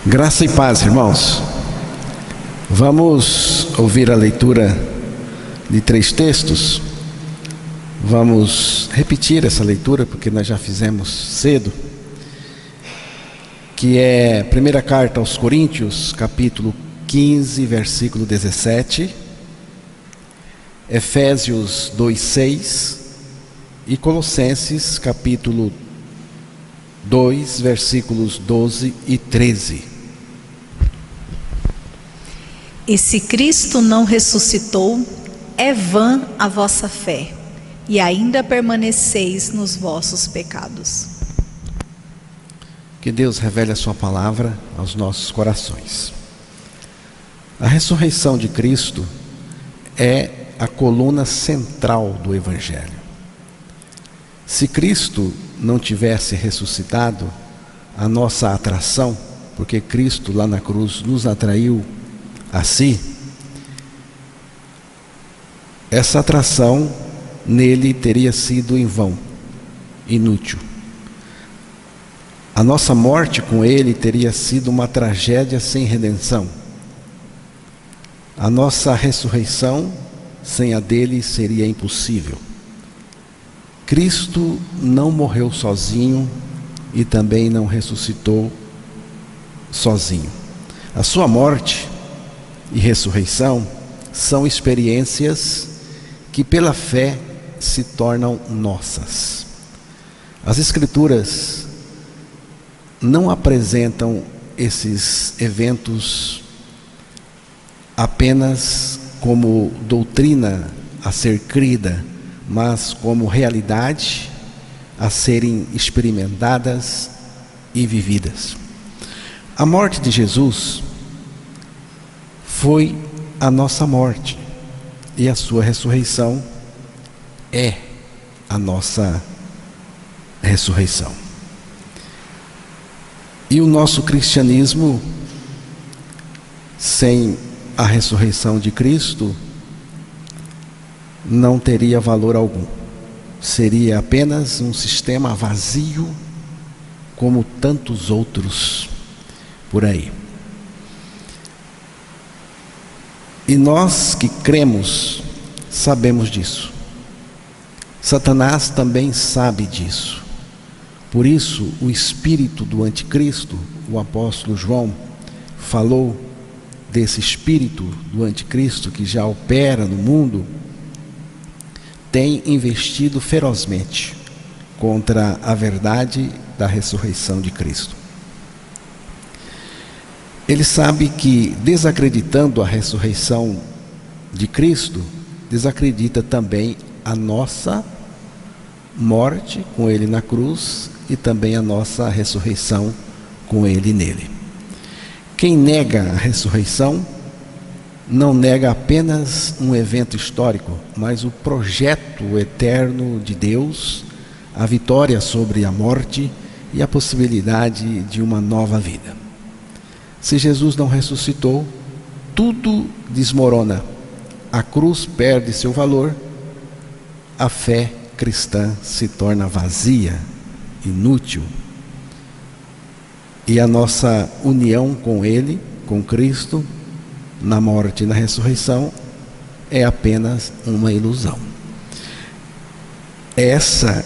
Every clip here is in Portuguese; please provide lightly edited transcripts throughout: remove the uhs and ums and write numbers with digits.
Graça e paz, irmãos. Vamos ouvir a leitura de 3 textos. Vamos repetir essa leitura, porque nós já fizemos cedo, que é a primeira carta aos Coríntios, capítulo 15, versículo 17, Efésios 2:6 e Colossenses, capítulo 2, versículos 12 e 13. E se Cristo não ressuscitou, é vã a vossa fé, e ainda permaneceis nos vossos pecados. Que Deus revele a sua palavra aos nossos corações. A ressurreição de Cristo é a coluna central do Evangelho. Se Cristo não tivesse ressuscitado, a nossa atração, porque Cristo lá na cruz nos atraiu a si, essa atração nele teria sido em vão, inútil. A nossa morte com ele teria sido uma tragédia sem redenção. A nossa ressurreição sem a dele seria impossível. Cristo não morreu sozinho e também não ressuscitou sozinho. A sua morte e ressurreição são experiências que pela fé se tornam nossas. As Escrituras não apresentam esses eventos apenas como doutrina a ser crida, mas como realidade a serem experimentadas e vividas. A morte de Jesus foi a nossa morte, e a sua ressurreição é a nossa ressurreição. E o nosso cristianismo, sem a ressurreição de Cristo, não teria valor algum. Seria apenas um sistema vazio, como tantos outros por aí. E nós que cremos, sabemos disso. Satanás também sabe disso. Por isso, o espírito do anticristo, o apóstolo João, falou desse espírito do anticristo que já opera no mundo, tem investido ferozmente contra a verdade da ressurreição de Cristo. Ele sabe que, desacreditando a ressurreição de Cristo, desacredita também a nossa morte com ele na cruz e também a nossa ressurreição com ele nele. Quem nega a ressurreição não nega apenas um evento histórico, mas o projeto eterno de Deus, a vitória sobre a morte e a possibilidade de uma nova vida. Se Jesus não ressuscitou, tudo desmorona. A cruz perde seu valor, a fé cristã se torna vazia, inútil. E a nossa união com Ele, com Cristo, na morte e na ressurreição, é apenas uma ilusão. Essa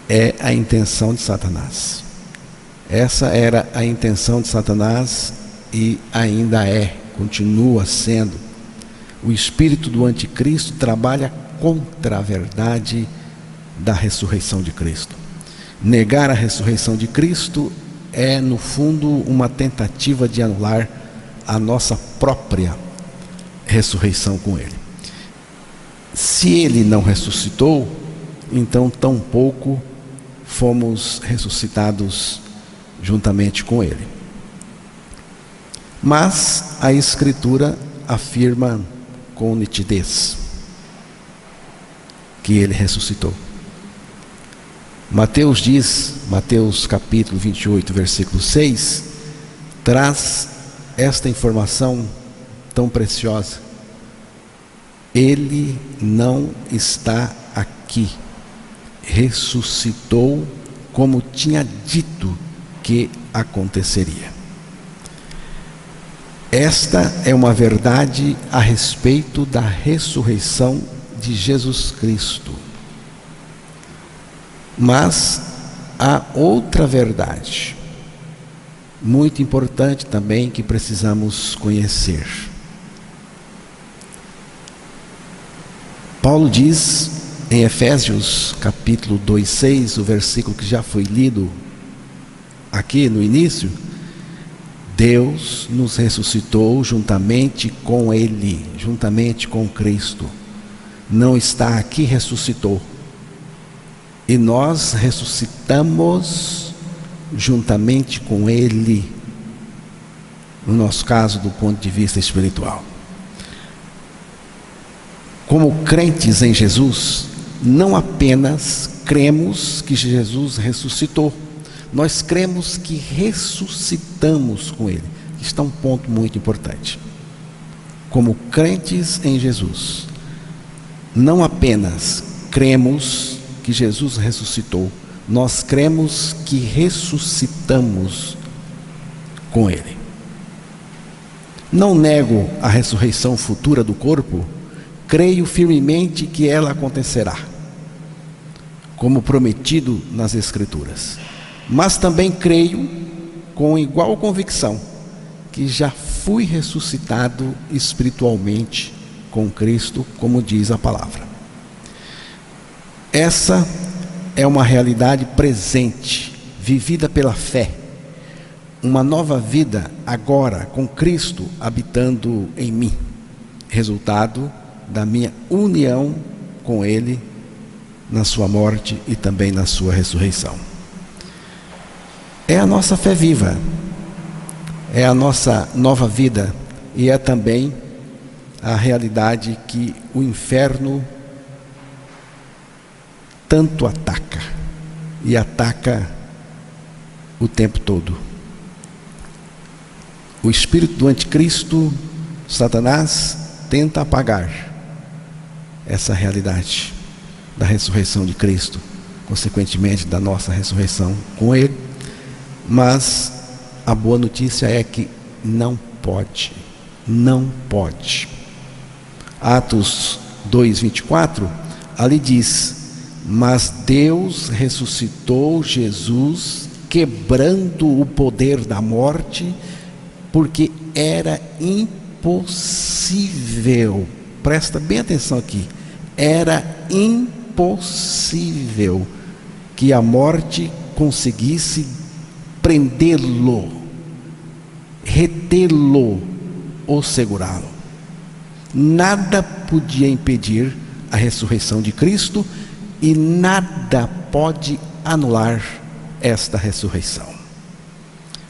é a intenção de Satanás. Essa era a intenção de Satanás e ainda é, continua sendo. O espírito do anticristo trabalha contra a verdade da ressurreição de Cristo. Negar a ressurreição de Cristo é, no fundo, uma tentativa de anular a nossa própria ressurreição com Ele. Se Ele não ressuscitou, então tampouco fomos ressuscitados juntamente com Ele. Mas a Escritura afirma com nitidez que Ele ressuscitou. Mateus diz, Mateus capítulo 28, versículo 6, traz esta informação tão preciosa. Ele não está aqui. Ressuscitou como tinha dito que aconteceria. Esta é uma verdade a respeito da ressurreição de Jesus Cristo. Mas há outra verdade, muito importante também, que precisamos conhecer. Paulo diz em Efésios capítulo 2:6, o versículo que já foi lido aqui no início: Deus nos ressuscitou juntamente com Ele, juntamente com Cristo. Não está aqui, ressuscitou. E nós ressuscitamos juntamente com Ele, no nosso caso, do ponto de vista espiritual. Como crentes em Jesus, não apenas cremos que Jesus ressuscitou, nós cremos que ressuscitamos com Ele. Está um ponto muito importante. Como crentes em Jesus, não apenas cremos que Jesus ressuscitou, nós cremos que ressuscitamos com Ele. Não nego a ressurreição futura do corpo, creio firmemente que ela acontecerá, como prometido nas Escrituras. Mas também creio, com igual convicção, que já fui ressuscitado espiritualmente com Cristo, como diz a palavra. Essa é uma realidade presente, vivida pela fé. Uma nova vida agora, com Cristo habitando em mim, resultado da minha união com Ele na sua morte e também na sua ressurreição. É a nossa fé viva, é a nossa nova vida, e é também a realidade que o inferno tanto ataca, e ataca o tempo todo. O espírito do anticristo, Satanás, tenta apagar essa realidade da ressurreição de Cristo, consequentemente da nossa ressurreição com Ele. Mas a boa notícia é que não pode. Atos 2:24, ali diz: mas Deus ressuscitou Jesus, quebrando o poder da morte, porque era impossível. Presta bem atenção aqui. Era impossível que a morte conseguisse prendê-lo, retê-lo ou segurá-lo. Nada podia impedir a ressurreição de Cristo, e nada pode anular esta ressurreição.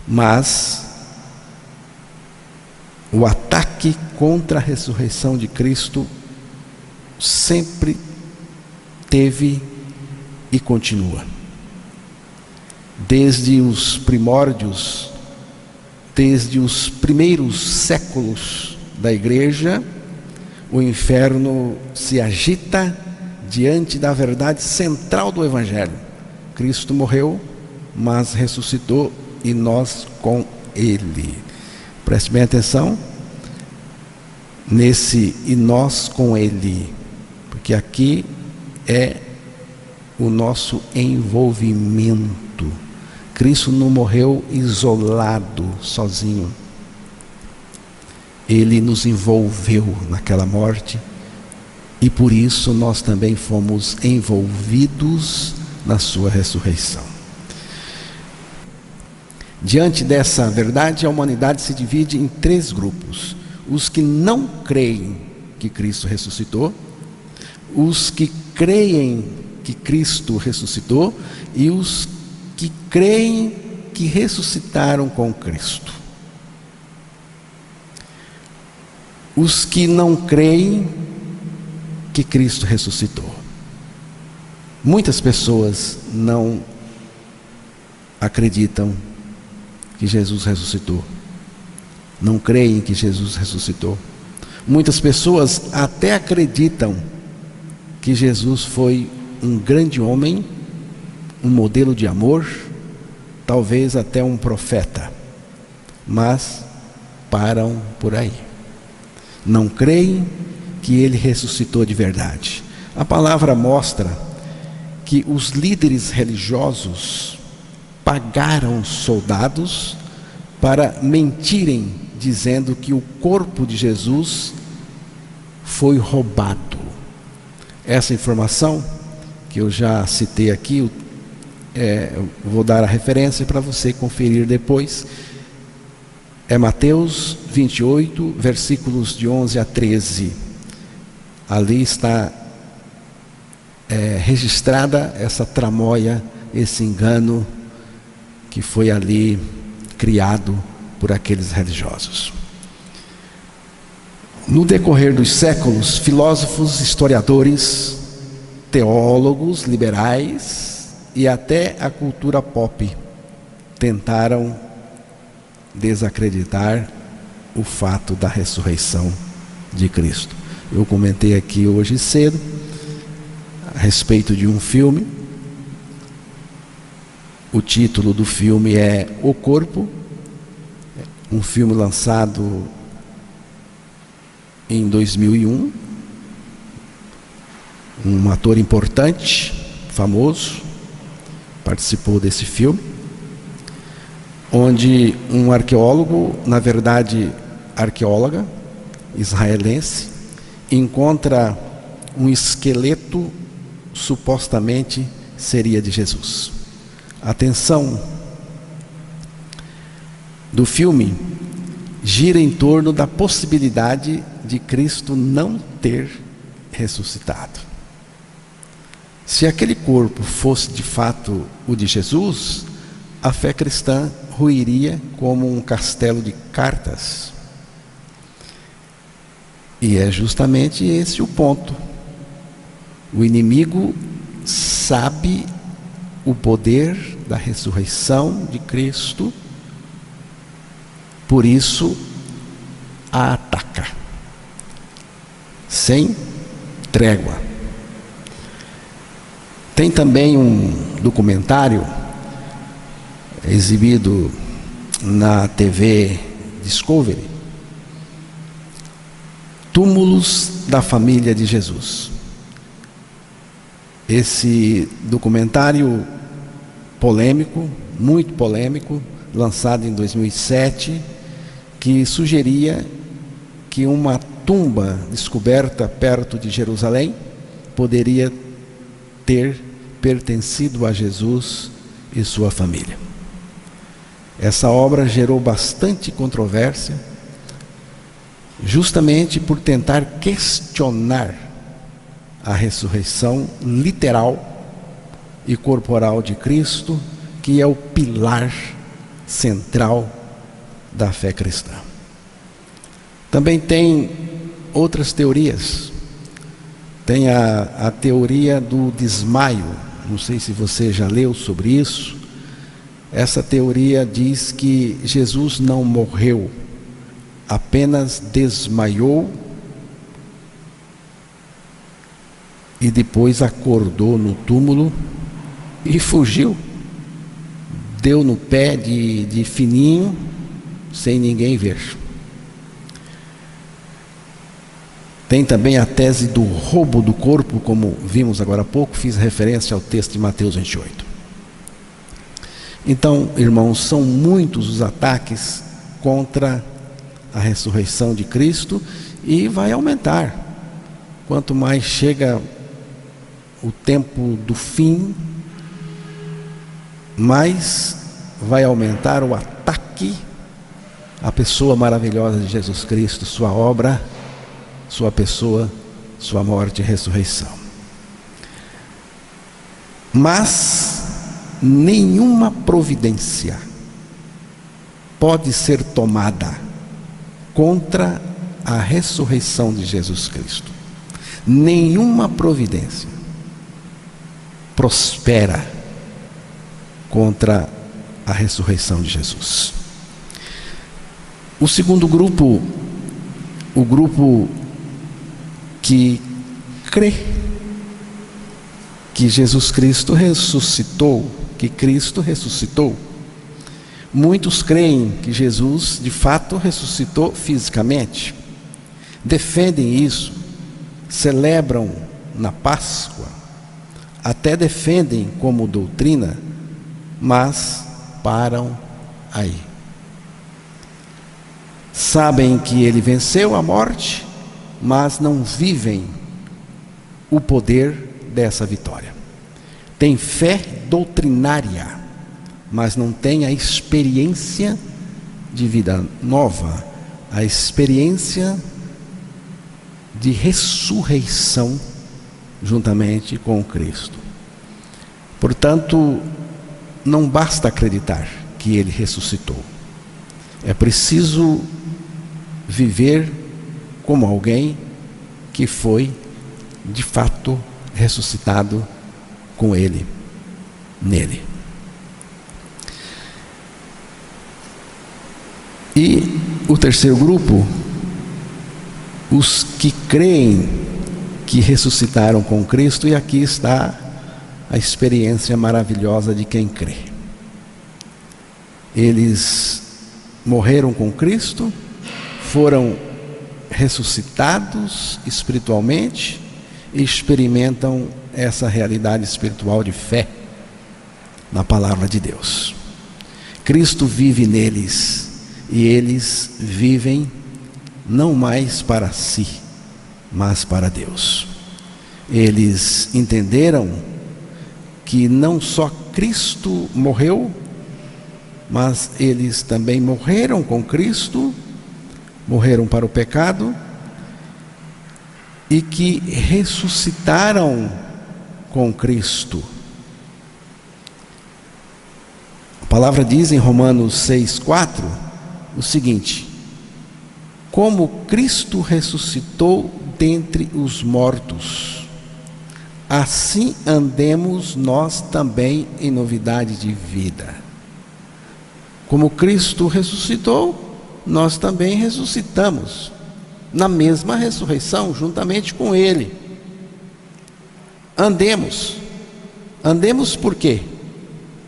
Mas o ataque contra a ressurreição de Cristo sempre teve e continua. Desde os primórdios, desde os primeiros séculos da igreja, o inferno se agita diante da verdade central do Evangelho. Cristo morreu, mas ressuscitou, e nós com Ele. Preste bem atenção nesse "e nós com Ele", porque aqui é o nosso envolvimento. Cristo não morreu isolado, sozinho. Ele nos envolveu naquela morte, e por isso nós também fomos envolvidos na sua ressurreição. Diante dessa verdade, a humanidade se divide em 3 grupos: os que não creem que Cristo ressuscitou, os que creem que Cristo ressuscitou, e os que creem que ressuscitaram com Cristo. Os que não creem que Cristo ressuscitou. Muitas pessoas não acreditam que Jesus ressuscitou, não creem que Jesus ressuscitou. Muitas pessoas até acreditam que Jesus foi um grande homem, um modelo de amor, talvez até um profeta, mas param por aí. Não creem que ele ressuscitou de verdade. A palavra mostra que os líderes religiosos pagaram soldados para mentirem, dizendo que o corpo de Jesus foi roubado. Essa informação, que eu já citei aqui, vou dar a referência para você conferir depois, é Mateus 28, versículos de 11 a 13. Ali está registrada essa tramóia, esse engano que foi ali criado por aqueles religiosos. No decorrer dos séculos, filósofos, historiadores, teólogos, liberais e até a cultura pop tentaram desacreditar o fato da ressurreição de Cristo. Eu comentei aqui hoje cedo a respeito de um filme. O título do filme é O Corpo, um filme lançado em 2001. Um ator importante, famoso, participou desse filme, onde um arqueólogo, na verdade arqueóloga israelense, encontra um esqueleto, supostamente seria de Jesus. A atenção do filme gira em torno da possibilidade de Cristo não ter ressuscitado. Se aquele corpo fosse de fato o de Jesus, a fé cristã ruiria como um castelo de cartas. E é justamente esse o ponto. O inimigo sabe o poder da ressurreição de Cristo, por isso a ataca, sem trégua. Tem também um documentário exibido na TV Discovery, Túmulos da Família de Jesus. Esse documentário polêmico, muito polêmico, lançado em 2007, que sugeria que uma tumba descoberta perto de Jerusalém poderia ter pertencido a Jesus e sua família. Essa obra gerou bastante controvérsia, justamente por tentar questionar a ressurreição literal e corporal de Cristo, que é o pilar central da fé cristã. Também tem outras teorias. Tem a teoria do desmaio. Não sei se você já leu sobre isso. Essa teoria diz que Jesus não morreu, apenas desmaiou e depois acordou no túmulo e fugiu. Deu no pé de fininho, sem ninguém ver. Tem também a tese do roubo do corpo, como vimos agora há pouco, fiz referência ao texto de Mateus 28. Então, irmãos, são muitos os ataques contra a ressurreição de Cristo e vai aumentar. Quanto mais chega o tempo do fim, mais vai aumentar o ataque à pessoa maravilhosa de Jesus Cristo, sua obra, sua pessoa, sua morte e ressurreição. Mas nenhuma providência pode ser tomada contra a ressurreição de Jesus Cristo. Nenhuma providência prospera contra a ressurreição de Jesus. O segundo grupo, o grupo que crê que Jesus Cristo ressuscitou, que Cristo ressuscitou, Muitos creem que Jesus de fato ressuscitou fisicamente, defendem isso, celebram na Páscoa, até defendem como doutrina, mas param aí. Sabem que ele venceu a morte, mas não vivem o poder dessa vitória. Tem fé doutrinária, mas não tem a experiência de vida nova, a experiência de ressurreição juntamente com Cristo. Portanto, não basta acreditar que ele ressuscitou. É preciso viver como alguém que foi de fato ressuscitado com ele, nele. E o terceiro grupo, os que creem que ressuscitaram com Cristo, e aqui está a experiência maravilhosa de quem crê. Eles morreram com Cristo, foram ressuscitados espiritualmente e experimentam essa realidade espiritual de fé na palavra de Deus. Cristo vive neles e eles vivem não mais para si, mas para Deus. Eles entenderam que não só Cristo morreu, mas eles também morreram com Cristo, morreram para o pecado, e que ressuscitaram com Cristo. A palavra diz em Romanos 6,4 o seguinte: como Cristo ressuscitou dentre os mortos, assim andemos nós também em novidade de vida. Como Cristo ressuscitou, nós também ressuscitamos na mesma ressurreição, juntamente com Ele. Andemos por quê?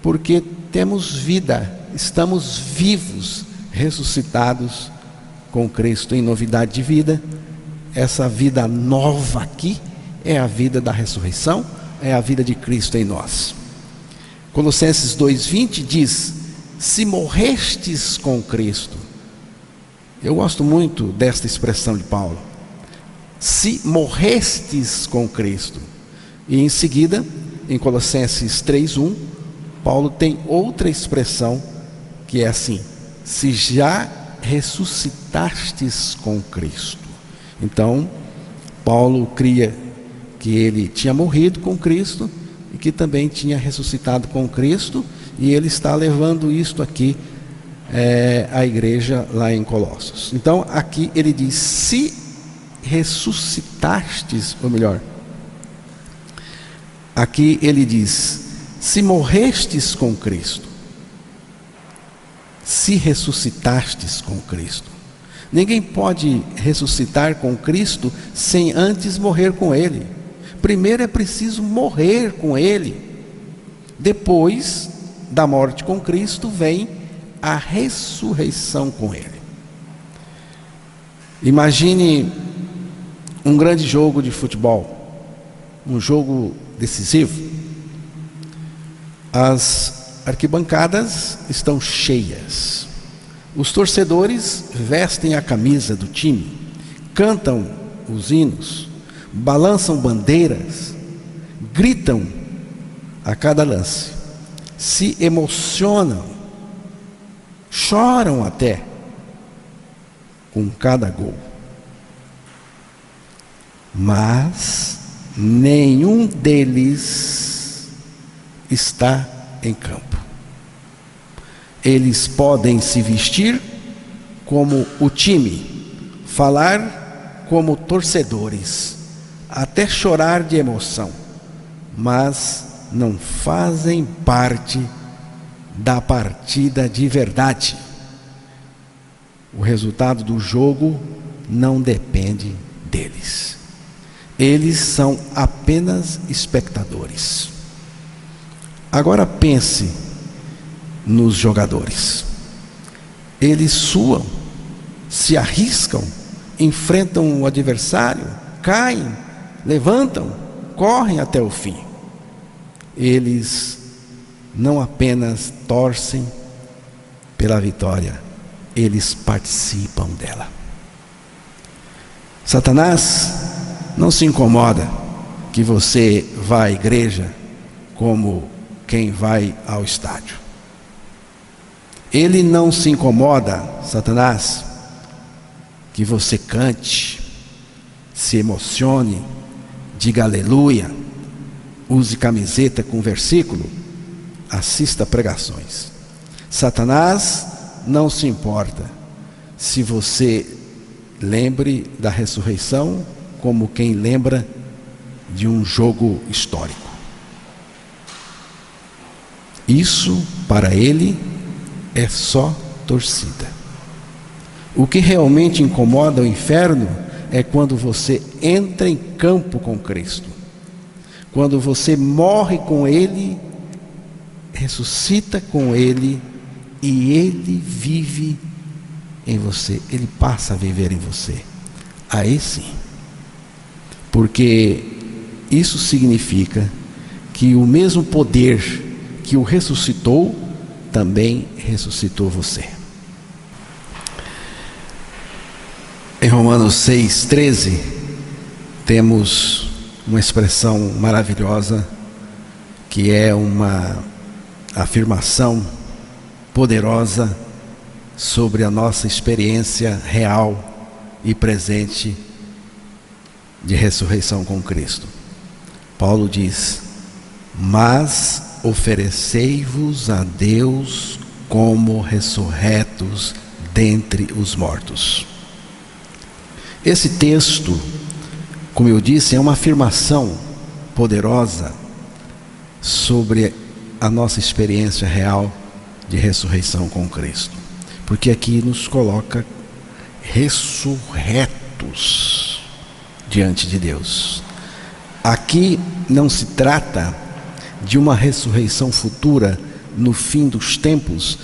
Porque temos vida, estamos vivos, ressuscitados com Cristo em novidade de vida. Essa vida nova aqui é a vida da ressurreição, é a vida de Cristo em nós. Colossenses 2,20 diz: se morrestes com Cristo. Eu gosto muito desta expressão de Paulo. Se morrestes com Cristo. E em seguida, em Colossenses 3,1, Paulo tem outra expressão que é assim: se já ressuscitastes com Cristo. Então, Paulo cria que ele tinha morrido com Cristo e que também tinha ressuscitado com Cristo, e ele está levando isto aqui à igreja lá em Colossos. Então, aqui ele diz: se ressuscitastes, ou melhor, aqui ele diz: se morrestes com Cristo, se ressuscitastes com Cristo. Ninguém pode ressuscitar com Cristo sem antes morrer com Ele. Primeiro é preciso morrer com Ele. Depois da morte com Cristo vem a ressurreição com Ele. Imagine um grande jogo de futebol, um jogo decisivo. As arquibancadas estão cheias. Os torcedores vestem a camisa do time, cantam os hinos, balançam bandeiras, gritam a cada lance, se emocionam, choram até com cada gol. Mas nenhum deles está em campo. Eles podem se vestir como o time, falar como torcedores, até chorar de emoção, mas não fazem parte da partida de verdade. O resultado do jogo não depende deles. Eles são apenas espectadores. Agora pense nos jogadores. Eles suam, se arriscam, enfrentam o adversário, caem, levantam, correm até o fim. Eles não apenas torcem pela vitória, eles participam dela. Satanás não se incomoda que você vá à igreja como quem vai ao estádio. Ele não se incomoda, Satanás, que você cante, se emocione, diga aleluia, use camiseta com versículo, assista pregações. Satanás não se importa se você lembre da ressurreição como quem lembra de um jogo histórico. Isso, para ele, é só torcida. O que realmente incomoda o inferno é quando você entra em campo com Cristo. Quando você morre com Ele, ressuscita com Ele e Ele vive em você. Ele passa a viver em você. Aí sim. Porque isso significa que o mesmo poder que o ressuscitou, também ressuscitou você. Em Romanos 6,13, temos uma expressão maravilhosa, que é uma afirmação poderosa sobre a nossa experiência real e presente de ressurreição com Cristo. Paulo diz: mas oferecei-vos a Deus como ressurretos dentre os mortos. Esse texto, como eu disse, é uma afirmação poderosa sobre a nossa experiência real de ressurreição com Cristo, porque aqui nos coloca ressurretos diante de Deus. Aqui não se trata de uma ressurreição futura no fim dos tempos,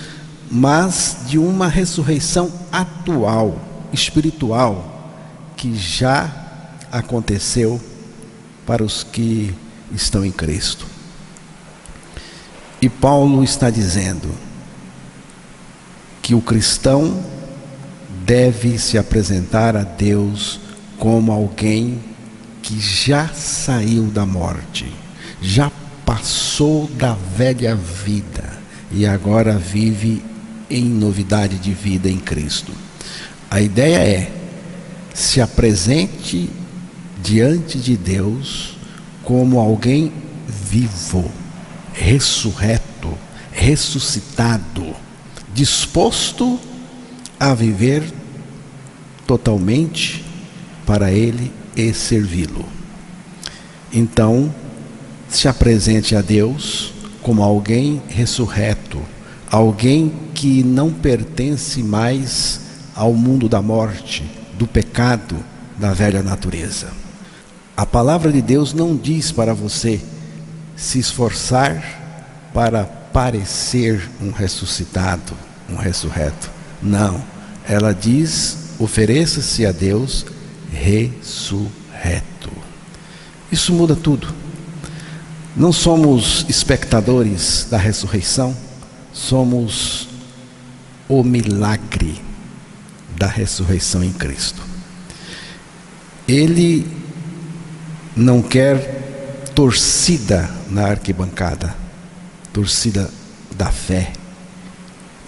mas de uma ressurreição atual, espiritual, que já aconteceu para os que estão em Cristo. E Paulo está dizendo que o cristão deve se apresentar a Deus como alguém que já saiu da morte, já passou da velha vida e agora vive em novidade de vida em Cristo. A ideia é: se apresente diante de Deus como alguém vivo, ressurreto, ressuscitado, disposto a viver totalmente para Ele e servi-lo. Então, se apresente a Deus como alguém ressurreto, alguém que não pertence mais ao mundo da morte, do pecado, da velha natureza. A palavra de Deus não diz para você se esforçar para parecer um ressuscitado, um ressurreto. Não, ela diz: ofereça-se a Deus ressurreto. Isso muda tudo. Não somos espectadores da ressurreição, somos o milagre da ressurreição em Cristo. Ele não quer torcida na arquibancada, torcida da fé.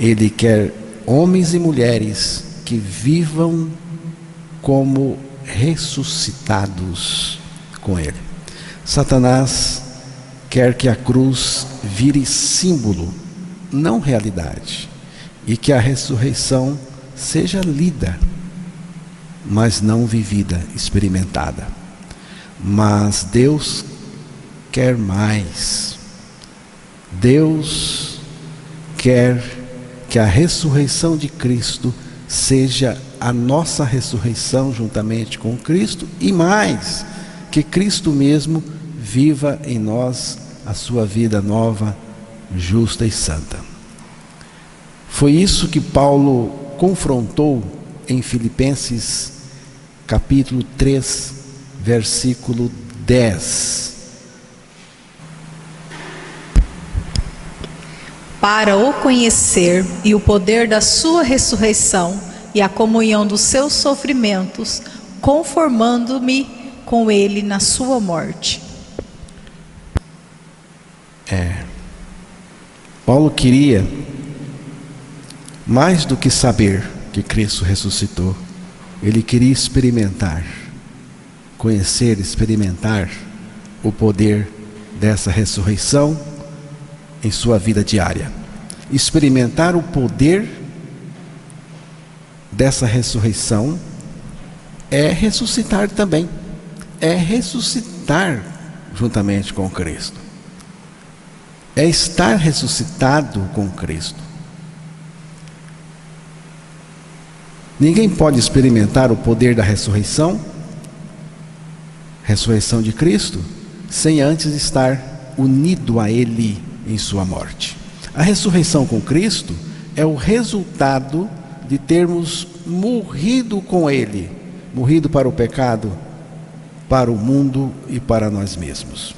Ele quer homens e mulheres que vivam como ressuscitados com Ele. Satanás quer que a cruz vire símbolo, não realidade, e que a ressurreição seja lida, mas não vivida, experimentada. Mas Deus quer mais. Deus quer que a ressurreição de Cristo seja a nossa ressurreição juntamente com Cristo, e mais, que Cristo mesmo viva em nós a sua vida nova, justa e santa. Foi isso que Paulo confrontou em Filipenses capítulo 3, versículo 10. Para o conhecer e o poder da sua ressurreição e a comunhão dos seus sofrimentos, conformando-me com ele na sua morte. Paulo queria, mais do que saber que Cristo ressuscitou, ele queria experimentar, conhecer, experimentar o poder dessa ressurreição em sua vida diária. Experimentar o poder dessa ressurreição é ressuscitar também, é ressuscitar juntamente com Cristo, é estar ressuscitado com Cristo. Ninguém pode experimentar o poder da ressurreição de Cristo, sem antes estar unido a Ele em sua morte. A ressurreição com Cristo é o resultado de termos morrido com Ele, morrido para o pecado, para o mundo e para nós mesmos.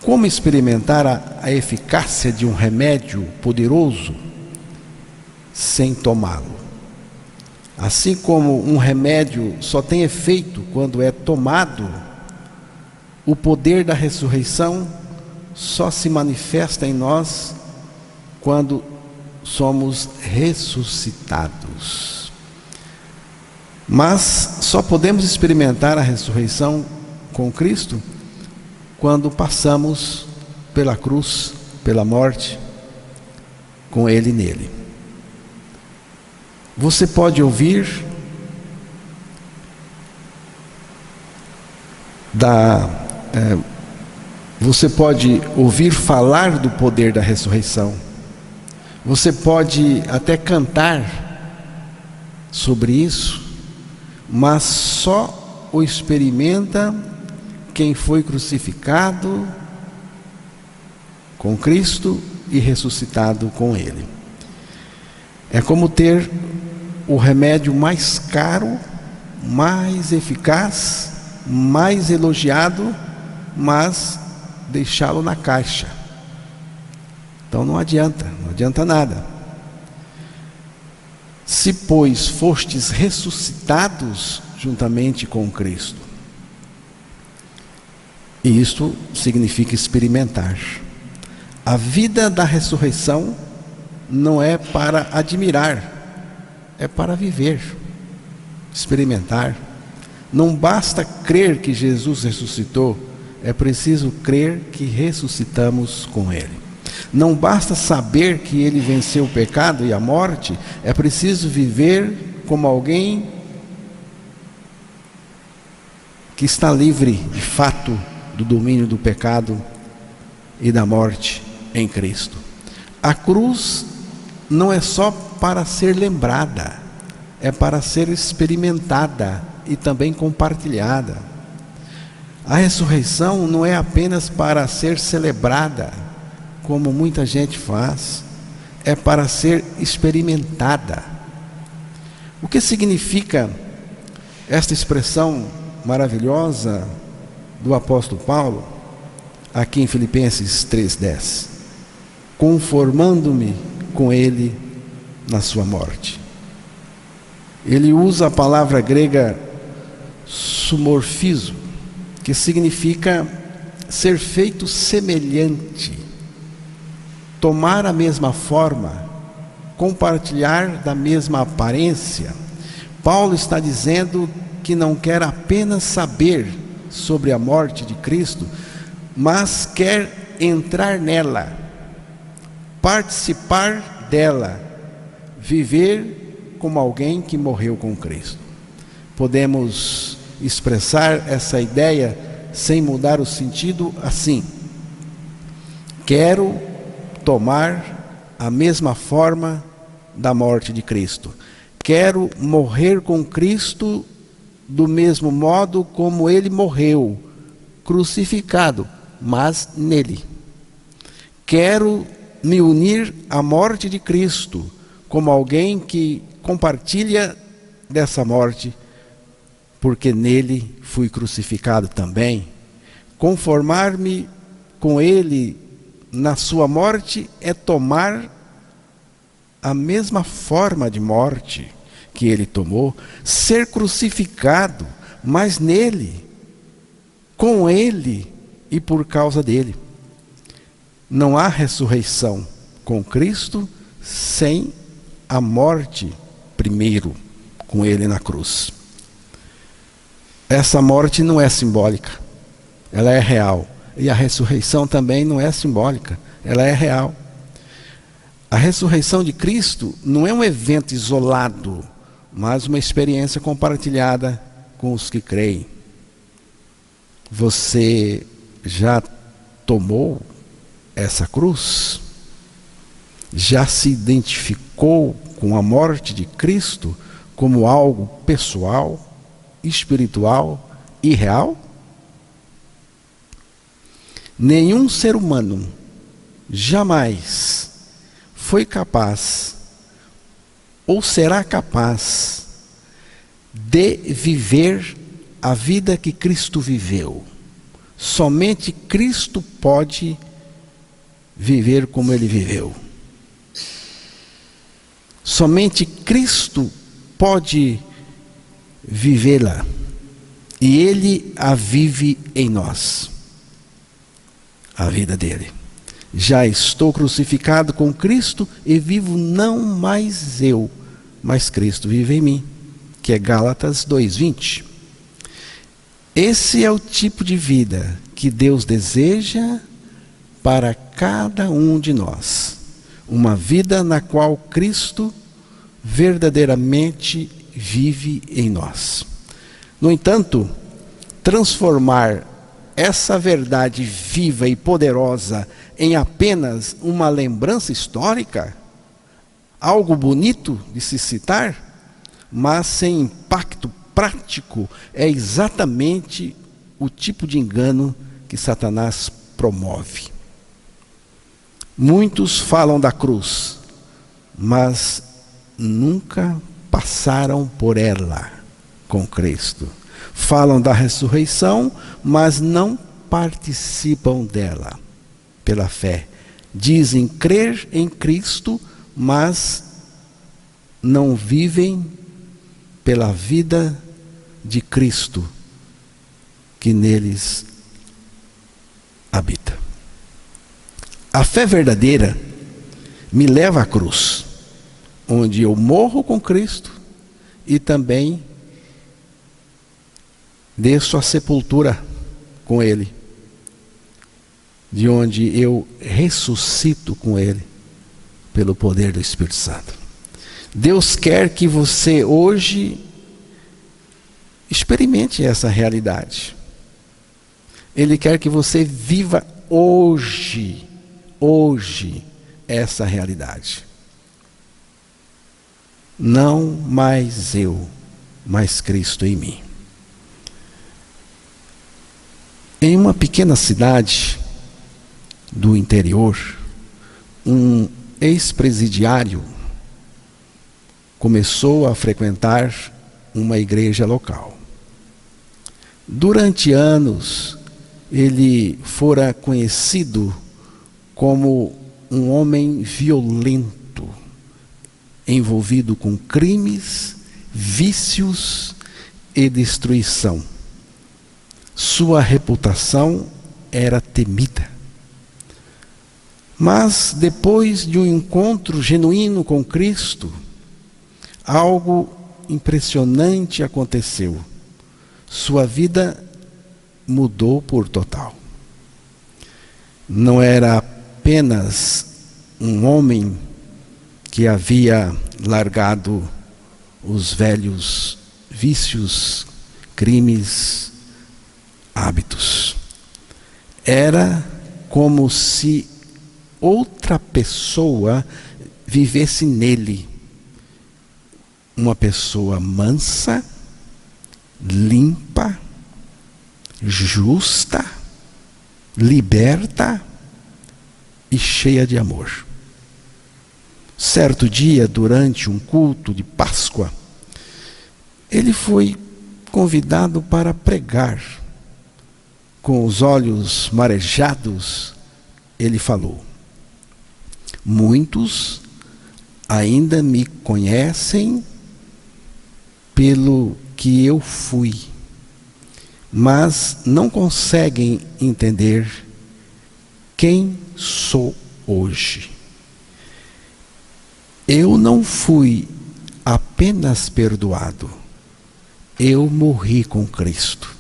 Como experimentar a eficácia de um remédio poderoso sem tomá-lo? Assim como um remédio só tem efeito quando é tomado, o poder da ressurreição só se manifesta em nós quando somos ressuscitados. Mas só podemos experimentar a ressurreição com Cristo quando passamos pela cruz, pela morte, com Ele nele. Você pode ouvir falar do poder da ressurreição. Você pode até cantar sobre isso, mas só o experimenta quem foi crucificado com Cristo e ressuscitado com Ele. É como ter o remédio mais caro, mais eficaz, mais elogiado, mas deixá-lo na caixa. Então não adianta nada. Se, pois, fostes ressuscitados juntamente com Cristo. E isto significa experimentar. A vida da ressurreição não é para admirar, é para viver, experimentar. Não basta crer que Jesus ressuscitou, é preciso crer que ressuscitamos com Ele. Não basta saber que Ele venceu o pecado e a morte, é preciso viver como alguém que está livre, de fato, do domínio do pecado e da morte em Cristo. A cruz não é só para ser lembrada, é para ser experimentada e também compartilhada. A ressurreição não é apenas para ser celebrada, como muita gente faz, é para ser experimentada. O que significa esta expressão maravilhosa do apóstolo Paulo, aqui em Filipenses 3,10? Conformando-me com Ele na sua morte. Ele usa a palavra grega sumorfizo, que significa ser feito semelhante, tomar a mesma forma, compartilhar da mesma aparência. Paulo está dizendo que não quer apenas saber sobre a morte de Cristo, mas quer entrar nela, participar dela, viver como alguém que morreu com Cristo. Podemos expressar essa ideia sem mudar o sentido assim: quero tomar a mesma forma da morte de Cristo. Quero morrer com Cristo do mesmo modo como Ele morreu, crucificado, mas nele. Quero me unir à morte de Cristo, como alguém que compartilha dessa morte, porque nele fui crucificado também. Conformar-me com ele na sua morte é tomar a mesma forma de morte que ele tomou, ser crucificado, mas nele, com ele e por causa dele. Não há ressurreição com Cristo sem a morte primeiro, com ele na cruz. Essa morte não é simbólica, ela é real. E a ressurreição também não é simbólica, ela é real. A ressurreição de Cristo não é um evento isolado, mas uma experiência compartilhada com os que creem. Você já tomou essa cruz? Já se identificou com a morte de Cristo como algo pessoal, espiritual e real? Nenhum ser humano jamais foi capaz ou será capaz de viver a vida que Cristo viveu. Somente Cristo pode viver como ele viveu. Somente Cristo pode vivê-la. E ele a vive em nós. A vida dele. Já estou crucificado com Cristo e vivo não mais eu, mas Cristo vive em mim, que é Gálatas 2:20. Esse é o tipo de vida que Deus deseja para cada um de nós. Uma vida na qual Cristo verdadeiramente vive em nós. No entanto, transformar essa verdade viva e poderosa em apenas uma lembrança histórica, algo bonito de se citar, mas sem impacto prático, é exatamente o tipo de engano que Satanás promove. Muitos falam da cruz, mas nunca passaram por ela com Cristo. Falam da ressurreição, mas não participam dela pela fé. Dizem crer em Cristo, mas não vivem pela vida de Cristo que neles habita. A fé verdadeira me leva à cruz, onde eu morro com Cristo e também desço à sepultura com Ele, de onde eu ressuscito com Ele, pelo poder do Espírito Santo. Deus quer que você hoje experimente essa realidade. Ele quer que você viva hoje, essa realidade. Não mais eu, mas Cristo em mim. Em uma pequena cidade do interior, um ex-presidiário começou a frequentar uma igreja local. Durante anos, ele fora conhecido como um homem violento, envolvido com crimes, vícios e destruição. Sua reputação era temida. Mas depois de um encontro genuíno com Cristo, algo impressionante aconteceu. Sua vida mudou por total. Não era apenas um homem que havia largado os velhos vícios, crimes, hábitos. Era como se outra pessoa vivesse nele. Uma pessoa mansa, limpa, justa, liberta e cheia de amor. Certo dia, durante um culto de Páscoa, ele foi convidado para pregar. Com os olhos marejados, ele falou: muitos ainda me conhecem pelo que eu fui, mas não conseguem entender quem sou hoje. Eu não fui apenas perdoado, eu morri com Cristo.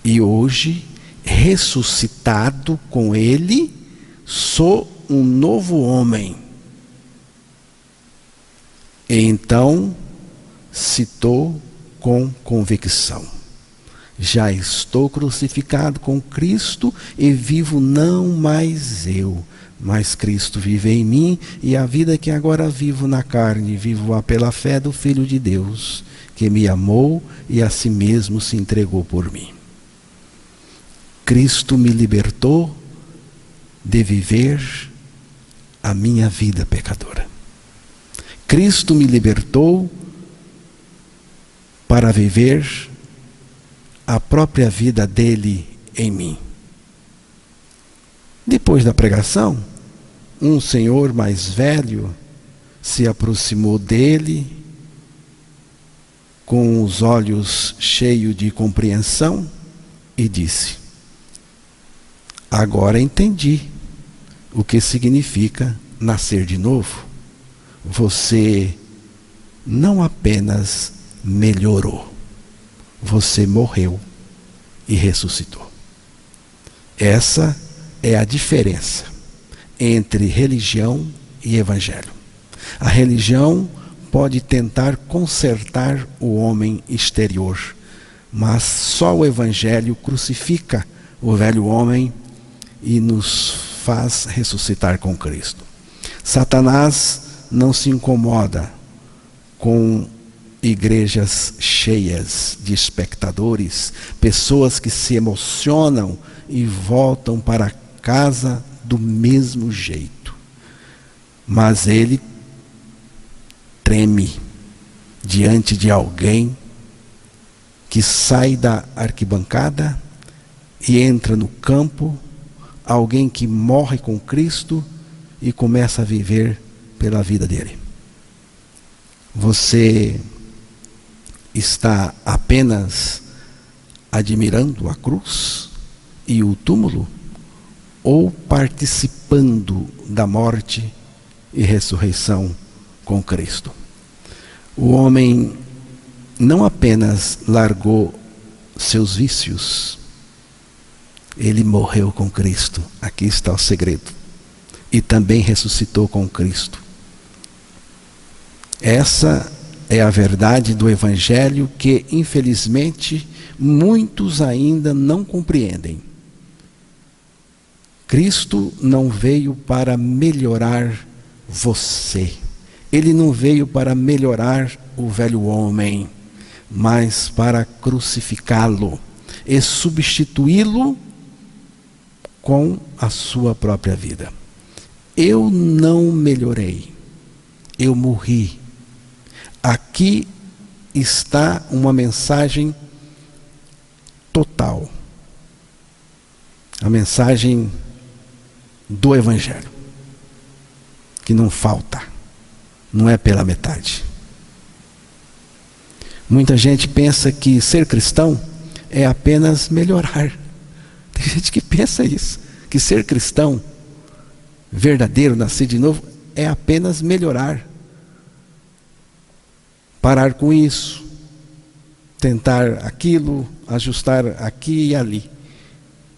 E hoje, ressuscitado com Ele, sou um novo homem. E então, citou com convicção: já estou crucificado com Cristo e vivo não mais eu, mas Cristo vive em mim, e a vida que agora vivo na carne, vivo-a pela fé do Filho de Deus, que me amou e a si mesmo se entregou por mim. Cristo me libertou de viver a minha vida pecadora. Cristo me libertou para viver a própria vida dele em mim. Depois da pregação, um senhor mais velho se aproximou dele, com os olhos cheios de compreensão, e disse: agora entendi o que significa nascer de novo. Você não apenas melhorou, você morreu e ressuscitou. Essa é a diferença entre religião e evangelho. A religião pode tentar consertar o homem exterior, mas só o evangelho crucifica o velho homem e nos faz ressuscitar com Cristo. Satanás não se incomoda com igrejas cheias de espectadores, pessoas que se emocionam e voltam para casa do mesmo jeito. Mas ele treme diante de alguém que sai da arquibancada e entra no campo, alguém que morre com Cristo e começa a viver pela vida dele. Você está apenas admirando a cruz e o túmulo, ou participando da morte e ressurreição com Cristo? O homem não apenas largou seus vícios, ele morreu com Cristo. Aqui está o segredo. E também ressuscitou com Cristo. Essa é a verdade do Evangelho que, infelizmente, muitos ainda não compreendem. Cristo não veio para melhorar você. Ele não veio para melhorar o velho homem, mas para crucificá-lo e substituí-lo com a sua própria vida. Eu não melhorei, eu morri. Aqui está uma mensagem total. A mensagem do Evangelho, que não falta, não é pela metade. Muita gente pensa que ser cristão é apenas melhorar. Tem gente que pensa isso, que ser cristão verdadeiro, nascer de novo, é apenas melhorar. Parar com isso, tentar aquilo, ajustar aqui e ali.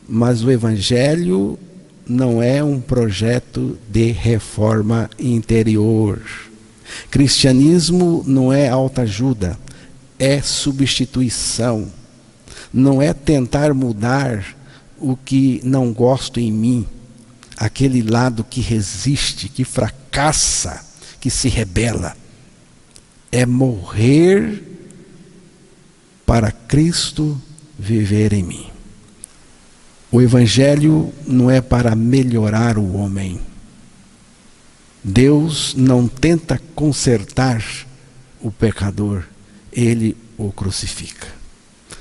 Mas o Evangelho não é um projeto de reforma interior. Cristianismo não é autoajuda, é substituição. Não é tentar mudar o que não gosto em mim, aquele lado que resiste, que fracassa, que se rebela. É morrer para Cristo viver em mim. O Evangelho não é para melhorar o homem. Deus não tenta consertar o pecador, ele o crucifica.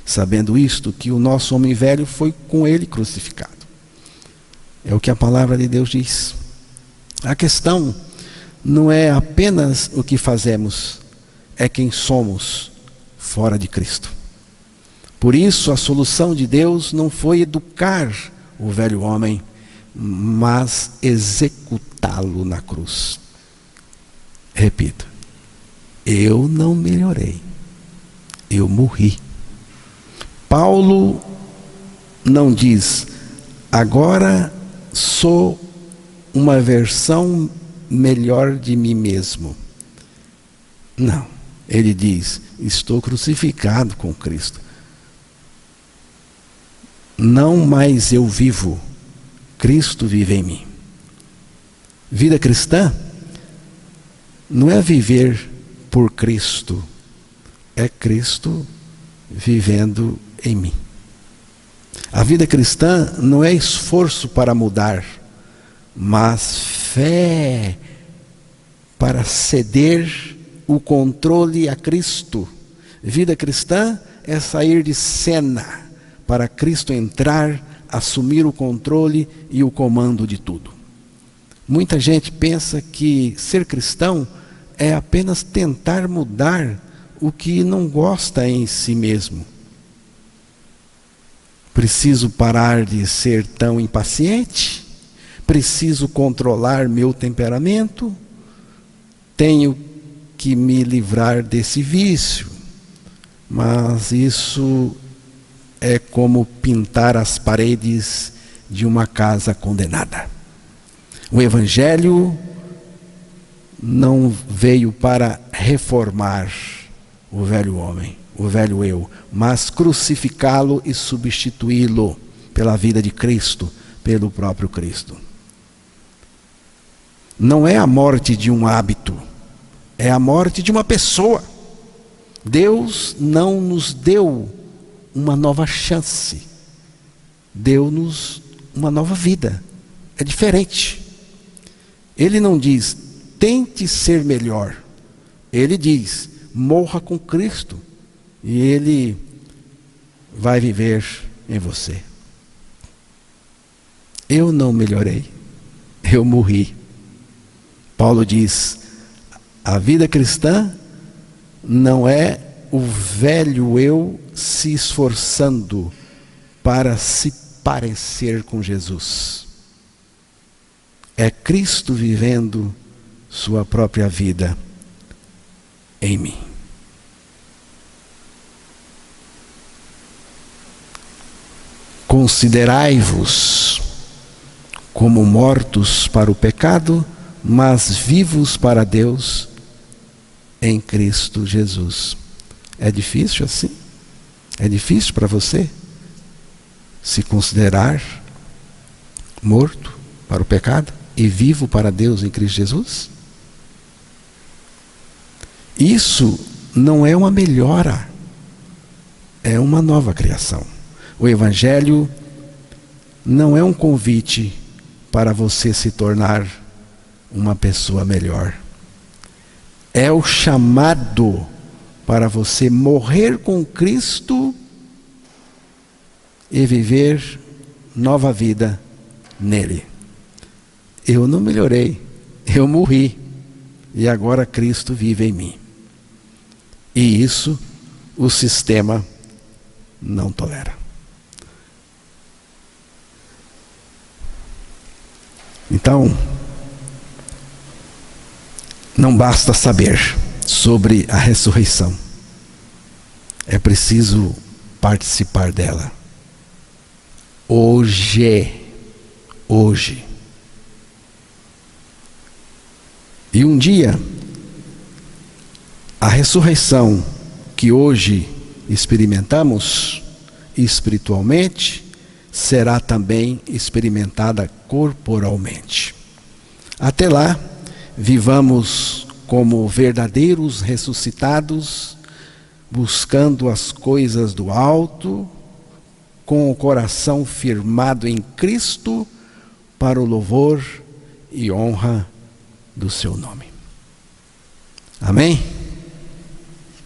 Sabendo isto, que o nosso homem velho foi com ele crucificado. É o que a palavra de Deus diz. A questão não é apenas o que fazemos, é quem somos fora de Cristo. Por isso, a solução de Deus não foi educar o velho homem, mas executá-lo na cruz. Repito, eu não melhorei, eu morri. Paulo não diz, agora sou uma versão melhor de mim mesmo. Não, ele diz, estou crucificado com Cristo. Não mais eu vivo, Cristo vive em mim. Vida cristã não é viver por Cristo, é Cristo vivendo em mim. A vida cristã não é esforço para mudar, mas fé para ceder o controle a Cristo. Vida cristã é sair de cena para Cristo entrar, assumir o controle e o comando de tudo. Muita gente pensa que ser cristão é apenas tentar mudar o que não gosta em si mesmo. Preciso parar de ser tão impaciente? Preciso controlar meu temperamento? Tenho que me livrar desse vício? Mas isso é como pintar as paredes de uma casa condenada. O Evangelho não veio para reformar o velho homem, o velho eu, mas crucificá-lo e substituí-lo pela vida de Cristo, pelo próprio Cristo. Não é a morte de um hábito, é a morte de uma pessoa. Deus não nos deu uma nova chance, deu-nos uma nova vida. É diferente. Ele não diz, tente ser melhor. Ele diz, morra com Cristo e Ele vai viver em você. Eu não melhorei, eu morri. Paulo diz, a vida cristã não é o velho eu se esforçando para se parecer com Jesus. É Cristo vivendo sua própria vida em mim. Considerai-vos como mortos para o pecado, mas vivos para Deus em Cristo Jesus. É difícil assim? É difícil para você se considerar morto para o pecado e vivo para Deus em Cristo Jesus? Isso não é uma melhora, é uma nova criação. O Evangelho não é um convite para você se tornar uma pessoa melhor. É o chamado para você morrer com Cristo e viver nova vida nele. Eu não melhorei, eu morri e agora Cristo vive em mim. E isso o sistema não tolera. Então, não basta saber sobre a ressurreição. É preciso participar dela. Hoje. E um dia, a ressurreição que hoje experimentamos espiritualmente, será também experimentada corporalmente. Até lá, vivamos como verdadeiros ressuscitados, buscando as coisas do alto, com o coração firmado em Cristo, para o louvor e honra do seu nome. Amém?